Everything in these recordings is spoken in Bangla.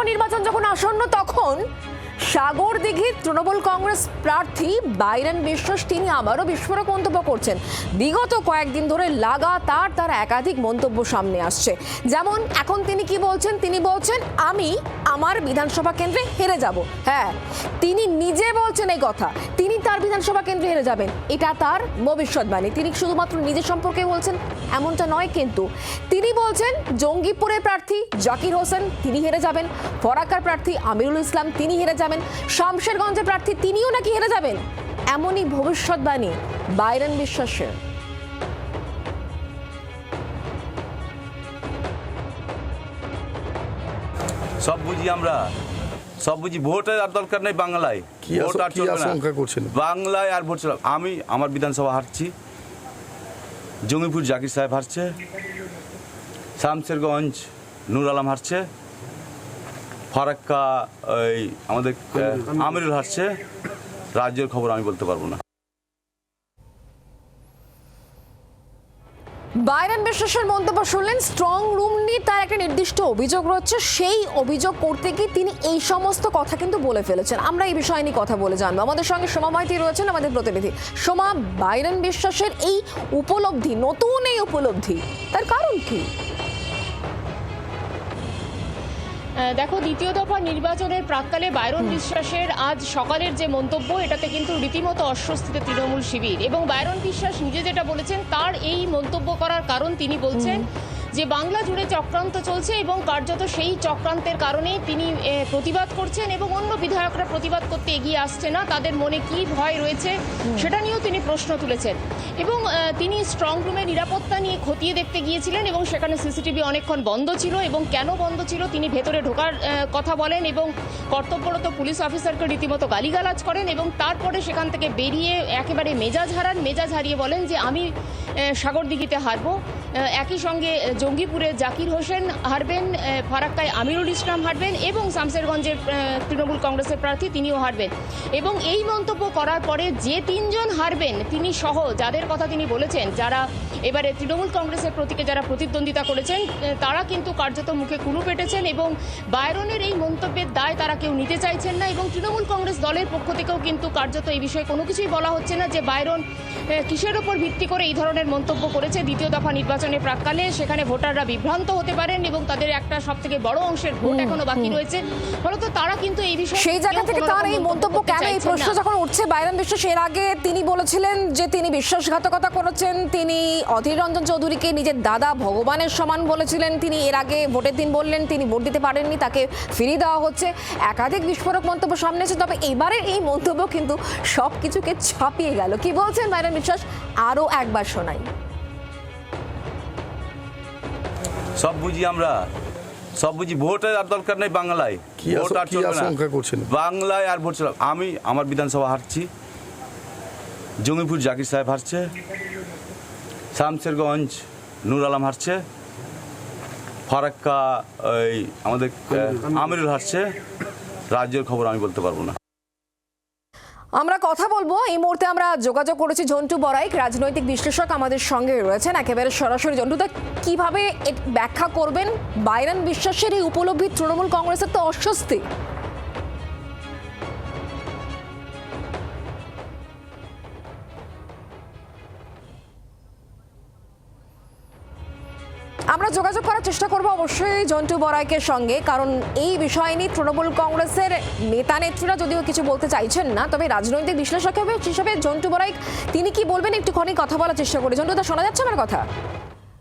দফা নির্বাচন যখন আসন্ন তখন সাগরদিঘির তৃণমূল কংগ্রেস প্রার্থী বাইরন বিশ্বাস তিনি আবারও বিস্ফোরক মন্তব্য করছেন। বিগত কয়েকদিন ধরে লাগাতার তার একাধিক মন্তব্য সামনে আসছে। যেমন এখন তিনি কি বলছেন, তিনি বলছেন আমি আমার বিধানসভা কেন্দ্রে হেরে যাব। হ্যাঁ, তিনি নিজে বলছেন এই কথা, তিনি তার বিধানসভা কেন্দ্রে হেরে যাবেন, এটা তার ভবিষ্যৎবাণী। তিনি শুধুমাত্র নিজের সম্পর্কে বলছেন এমনটা নয়, কিন্তু তিনি বলছেন জঙ্গিপুরের প্রার্থী জাকির হোসেন তিনি হেরে যাবেন, ফরাক্কার প্রার্থী আমিরুল ইসলাম তিনি হেরে যাবেন, শামশেরগঞ্জের প্রার্থী তিনিও নাকি হেরে যাবেন। এমনই ভবিষ্যৎবাণী বাইরন বিশ্বাসের। সব বুঝি আমরা, সব বুঝি। ভোটের আর দরকার নেই বাংলায়, ভোট আর চলবে না বাংলায়, আর ভোট চলবে। আমি আমার বিধানসভা হারছি, জঙ্গিপুর জাকির সাহেব হারছে, শামশেরগঞ্জ নূর আলম হারছে, ফারাক্কা ওই আমাদের আমিরুল হারছে। রাজ্যের খবর আমি বলতে পারবো না। বাইরন বিশ্বাসের মন্তব্য শুনলেন। স্ট্রং রুম নিয়ে তার একটা নির্দিষ্ট অভিযোগ রয়েছে, সেই অভিযোগ করতে গিয়ে তিনি এই সমস্ত কথা কিন্তু বলে ফেলেছেন। আমরা এই বিষয় নিয়ে কথা বলে জানবো। আমাদের সঙ্গে সোমা মাইতি রয়েছেন, আমাদের প্রতিনিধি। সোমা, বাইরন বিশ্বাসের এই উপলব্ধি, নতুন এই উপলব্ধি, তার কারণ কি? দেখো, দ্বিতীয় দফা নির্বাচনের প্রাক্কালে বাইরন বিশ্বাসের আজ সকালের যে মন্তব্য, এটাতে কিন্তু রীতিমতো অস্বস্তিতে তৃণমূল শিবির। এবং বাইরন বিশ্বাস নিজে যেটা বলেছেন, তার এই মন্তব্য করার কারণ তিনি বলছেন যে বাংলা জুড়ে চক্রান্ত চলছে এবং কার্যত সেই চক্রান্তের কারণেই তিনি প্রতিবাদ করছেন এবং অন্য বিধায়করা প্রতিবাদ করতে এগিয়ে আসছে না। তাদের মনে কি ভয় রয়েছে সেটা নিয়েও তিনি প্রশ্ন তুলেছেন। এবং তিনি স্ট্রং রুমের নিরাপত্তা নিয়ে খতিয়ে দেখতে গিয়েছিলেন এবং সেখানে সিসিটিভি অনেকক্ষণ বন্ধ ছিল এবং কেন বন্ধ ছিল তিনি ভেতরে ঢোকার কথা বলেন এবং কর্তব্যরত পুলিশ অফিসারকে রীতিমতো গালিগালাজ করেন এবং তারপরে সেখান থেকে বেরিয়ে একেবারে মেজাজ হারিয়ে বলেন যে আমি সাগরদিঘিতে হারবো। একই সঙ্গে জঙ্গিপুরে জাকির হোসেন হারবেন, ফারাক্কায় আমিরুল ইসলাম হারবেন এবং শামশেরগঞ্জের তৃণমূল কংগ্রেসের প্রার্থী তিনিও হারবেন। এবং এই মন্তব্য করার পরে যে তিনজন হারবেন তিনি সহ যাদের কথা তিনি বলেছেন, যারা এবারে তৃণমূল কংগ্রেসের প্রতীকে যারা প্রতিদ্বন্দ্বিতা করেছেন, তারা কিন্তু কার্যত মুখে কুলু পেটেছেন এবং বাইরনের এই মন্তব্যের দায় তারা কেউ নিতে চাইছেন না। এবং তৃণমূল কংগ্রেস দলের পক্ষ থেকেও কিন্তু কার্যত এই বিষয়ে কোনো কিছুই বলা হচ্ছে না যে বাইরন কিসের ওপর ভিত্তি করে এই ধরনের মন্তব্য করেছে। দ্বিতীয় দফা নির্বাচনের প্রাক্কালে সেখানে ভোটাররা বিভ্রান্ত হতে পারেন এবং তাদের একটা সবথেকে বড় অংশের ভোট এখনো বাকি রয়েছে। ফলত তারা কিন্তু এই বিষয়ে সেই জায়গা থেকে তার এই মন্তব্য কেন, এই প্রশ্ন যখন উঠছে, বাইরন বিশ্বাস এর আগে তিনি বলেছিলেন যে তিনি বিশ্বাসঘাতকতা করেছেন, তিনি অধীর রঞ্জন চৌধুরীকে নিজের দাদা ভগবানের সমান বলেছিলেন। তিনি এর আগে ভোটের দিন বললেন তিনি ভোট দিতে পারেননি, তাকে ফিরিয়ে দেওয়া হচ্ছে। একাধিক বিস্ফোরক মন্তব্য সামনে এসেছে। তবে এবারের এই মন্তব্য কিন্তু সব কিছুকে ছাপিয়ে গেল। কি বলছেন বাইরন বিশ্বাস, আরো একবার শোনাই। সব বুঝি আমরা, সব বুঝি। ভোটের আর দরকার নেই বাংলায়, ভোট আর চলবে না বাংলায়, আর ভোট চলবে। আমি আমার বিধানসভা হারছি, জঙ্গিপুর জাকির সাহেব হারছে, শামশেরগঞ্জ নূর আলম হারছে, ফারাক্কা ওই আমাদের আমিরুল হারছে। রাজ্যের খবর আমি বলতে পারবো না। আমরা কথা বলবো, এই মুহূর্তে আমরা যোগাযোগ করেছি ঝন্টু বড়াইক, রাজনৈতিক বিশ্লেষক আমাদের সঙ্গে রয়েছেন একেবারে সরাসরি। ঝন্টুদা, কিভাবে ব্যাখ্যা করবেন বাইরন বিশ্বাসের এই উপলব্ধি? তৃণমূল কংগ্রেসের তো অস্বস্তি। আমরা যোগাযোগ করার চেষ্টা করবো অবশ্যই ঝন্টু বড়াইকের সঙ্গে, কারণ এই বিষয় নিয়ে তৃণমূল কংগ্রেসের নেতা নেত্রীরা যদিও কিছু বলতে চাইছেন না, তবে রাজনৈতিক বিশ্লেষক হিসেবে ঝন্টু বড়াইক তিনি কি বলবেন একটুখানি কথা বলার চেষ্টা করি। ঝন্টুদা, শোনা যাচ্ছে আমার কথা?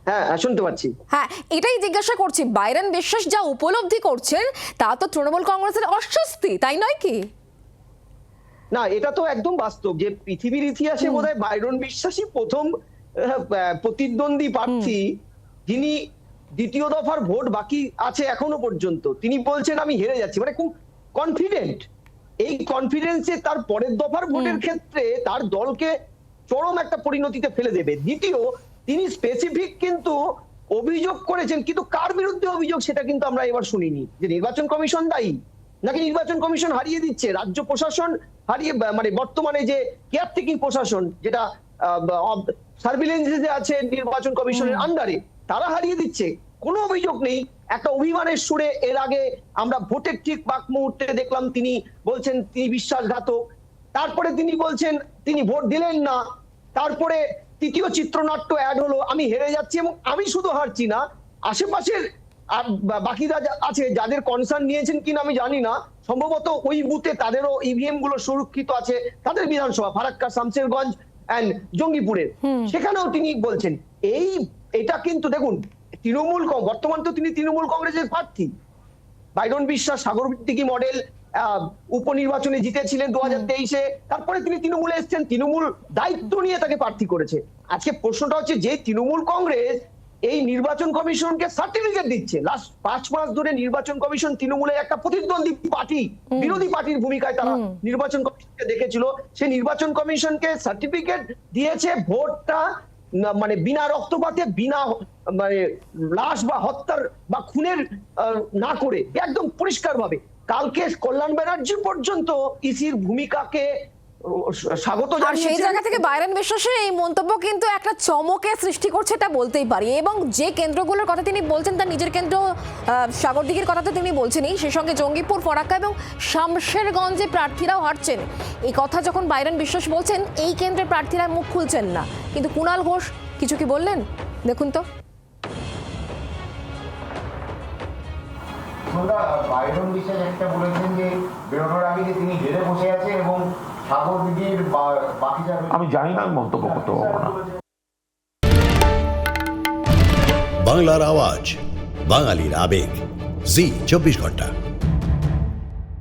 হ্যাঁ, শুনতে পাচ্ছি। হ্যাঁ, এটাই জিজ্ঞাসা করছি, বাইরন বিশ্বাস যা উপলব্ধি করছেন তা তো তৃণমূল কংগ্রেসের অস্বস্তি, তাই নয় কি? না, এটা তো একদম বাস্তব যে পৃথিবীর ইতিহাসে বোধহয় বাইরন বিশ্বাসই প্রথম প্রতিদ্বন্দ্বী প্রার্থী যিনি দ্বিতীয় দফার ভোট বাকি আছে এখনো পর্যন্ত, তিনি বলছেন আমি হেরে যাচ্ছি, মানে খুব কনফিডেন্ট। এই কনফিডেন্সে তার পরের দফার ভোটের ক্ষেত্রে তার দলকে চরম একটা পরিণতিতে ফেলে দেবে। দ্বিতীয়, তিনি স্পেসিফিক কিন্তু অভিযোগ করেছেন, কিন্তু কার বিরুদ্ধে অভিযোগ সেটা কিন্তু আমরা এবার শুনিনি। যে নির্বাচন কমিশন দায়ী নাকি নির্বাচন কমিশন হারিয়ে দিচ্ছে, রাজ্য প্রশাসন হারিয়ে, মানে বর্তমানে যে কেয়ারটেকিং প্রশাসন যেটা সার্ভিলেন্সে আছে নির্বাচন কমিশনের আন্ডারে, তারা হারিয়ে দিচ্ছে, কোনো অভিযোগ নেই। একটা অভিমানের সুরে এর আগে আমরা ভোটের ঠিক বাক মুহূর্তে দেখলাম তিনি বলছেন তিনি বিশ্বাসঘাতক, তারপরে তিনি বলছেন তিনি ভোট দিলেন না, তারপরে তৃতীয় চিত্রনাট্য অ্যাড হলো আমি হেরে যাচ্ছি, এবং আমি শুধু হারছি না, আশেপাশের আর বাকিরা আছে যাদের কনসার্ন নিয়েছেন কিনা আমি জানি না, সম্ভবত ওই বুথে তাদেরও ইভিএম গুলো সুরক্ষিত আছে, তাদের বিধানসভা ফারাক্কা, শামশেরগঞ্জ এন্ড জঙ্গিপুরের, সেখানেও তিনি বলছেন এটা কিন্তু দেখুন তৃণমূল বর্তমান তো তিনি তৃণমূল কংগ্রেসের প্রার্থী। বাইরন বিশ্বাস সাগরদিঘি মডেল উপনির্বাচনে জিতেছিলেন 2023-এ, তারপরে তিনি তৃণমূলে এসেছেন, তৃণমূল দায়িত্ব নিয়ে তাকে প্রার্থী করেছে। আজকে প্রশ্নটা হচ্ছে যে তৃণমূল কংগ্রেস এই নির্বাচন কমিশনকে সার্টিফিকেট দিচ্ছে, লাস্ট 5 মাস ধরে নির্বাচন কমিশন তৃণমূলের একটা প্রতিদ্বন্দ্বী পার্টি, বিরোধী পার্টির ভূমিকায় তারা নির্বাচন কমিশনকে দেখেছিল, সেই নির্বাচন কমিশনকে সার্টিফিকেট দিয়েছে ভোটটা মানে বিনা রক্তপাতে, বিনা মানে লাশ বা হত্যার বা খুনের না করে একদম পরিষ্কার ভাবে। কালকে কল্যাণ ব্যানার্জি পর্যন্ত ইসির ভূমিকাকে স্বাগত আর সেই জানিয়েছেন। জায়গা থেকে বাইরন বিশ্বাসের এই মন্তব্য কিন্তু একটা চমকের সৃষ্টি করছে, এটা বলতেই পারি। এবং যে কেন্দ্রগুলোর কথা তিনি বলছেন তার নিজের কেন্দ্র সাগরদিঘির কথা তো তিনি বলছেনই, সেই সঙ্গে জঙ্গিপুর, ফরাক্কা এবং শামশেরগঞ্জে প্রার্থীরাও হারছেন। এই কথা যখন বাইরন বিশ্বাস বলছেন, এই কেন্দ্রের প্রার্থীরা মুখ খুলছেন না, কিন্তু কুণাল ঘোষ কিছু কি বললেন দেখুন তো। বাইরন বিশ্বাস একটা বলেছেন যে বেরোনোর আগে যে তিনি জেলে বসে আছে এবং সাগরদিঘির বাকি যাবে, আমি জানি না, আমি মন্তব্য করতে পারবো না। বাংলার আওয়াজ, বাঙালির আবেগ, জি 24 ঘন্টা।